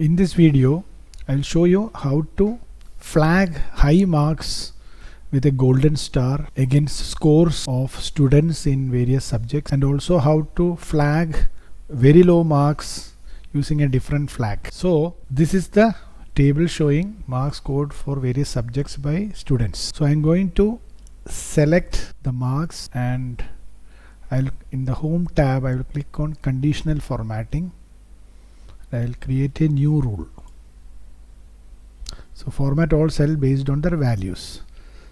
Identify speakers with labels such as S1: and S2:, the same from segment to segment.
S1: In this video, I'll show you how to flag high marks with a golden star against scores of students in various subjects, and also how to flag very low marks using a different flag. So this is the table showing marks scored for various subjects by students. So I'm going to select the marks, and in the home tab I will click on conditional formatting. I will create a new rule. So format all cell based on their values.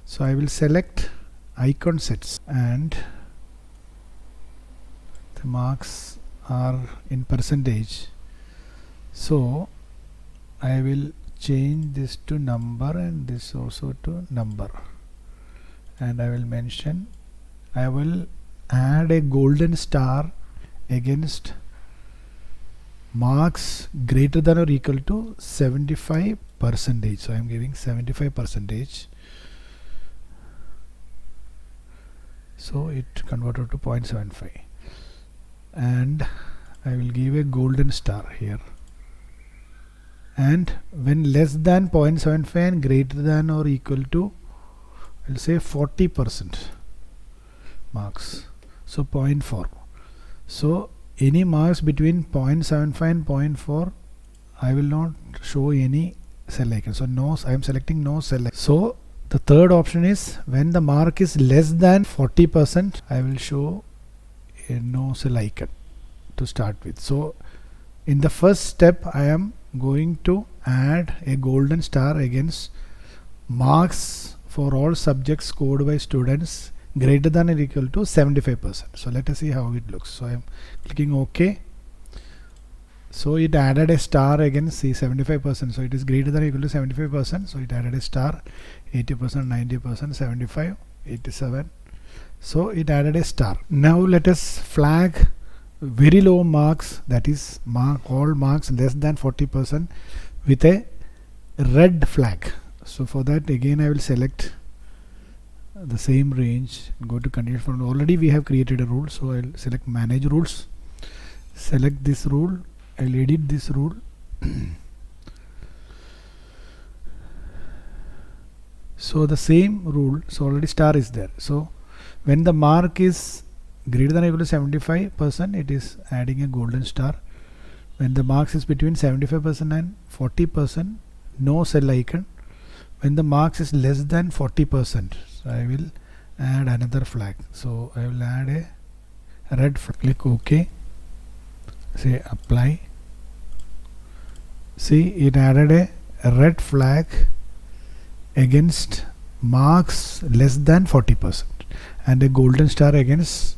S1: So I will select icon sets, and the marks are in percentage. So I will change this to number and this also to number, and I will mention, I will add a golden star against marks greater than or equal to 75%. So I am giving 75%. So it converted to 0.75, and I will give a golden star here. And when less than 0.75 and greater than or equal to, I'll say 40% marks, so 0.4. So any marks between 0.75 and 0.4, I will not show any cell icon. So no, I am selecting no cell icon. So the third option is when the mark is less than 40%, I will show a no cell icon to start with. So in the first step, I am going to add a golden star against marks for all subjects scored by students greater than or equal to 75%. So let us see how it looks. So I am clicking OK. So it added a star against the 75%. So it is greater than or equal to 75%. So it added a star. 80%, 90%, 75, 87. So it added a star. Now let us flag very low marks, that is all marks less than 40%, with a red flag. So for that, again I will select the same range, go to conditional formatting. Already we have created a rule, so I'll select manage rules, select this rule, I'll edit this rule. So the same rule, so already star is there. So when the mark is greater than or equal to 75%, it is adding a golden star. When the marks is between 75% and 40%, no cell icon. When the marks is less than 40%, so I will add another flag. So I will add a red flag. Click OK. Say apply. See, it added a red flag against marks less than 40% and a golden star against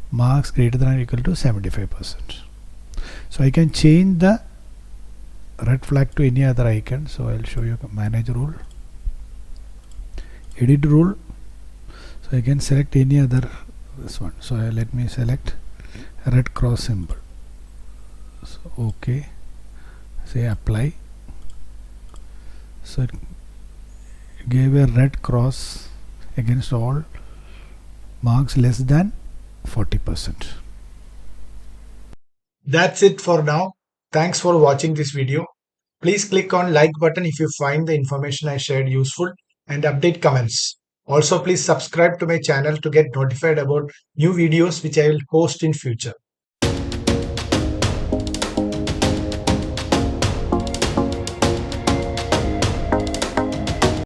S1: marks greater than or equal to 75%. So I can change the red flag to any other icon. So I'll show you manage rule, edit rule. So I can select any other this one. So let me select red cross symbol. So OK. Say apply. So it gave a red cross against all marks less than 40%.
S2: That's it for now. Thanks for watching this video. Please click on like button if you find the information I shared useful, and update comments. Also, please subscribe to my channel to get notified about new videos which I will post in future.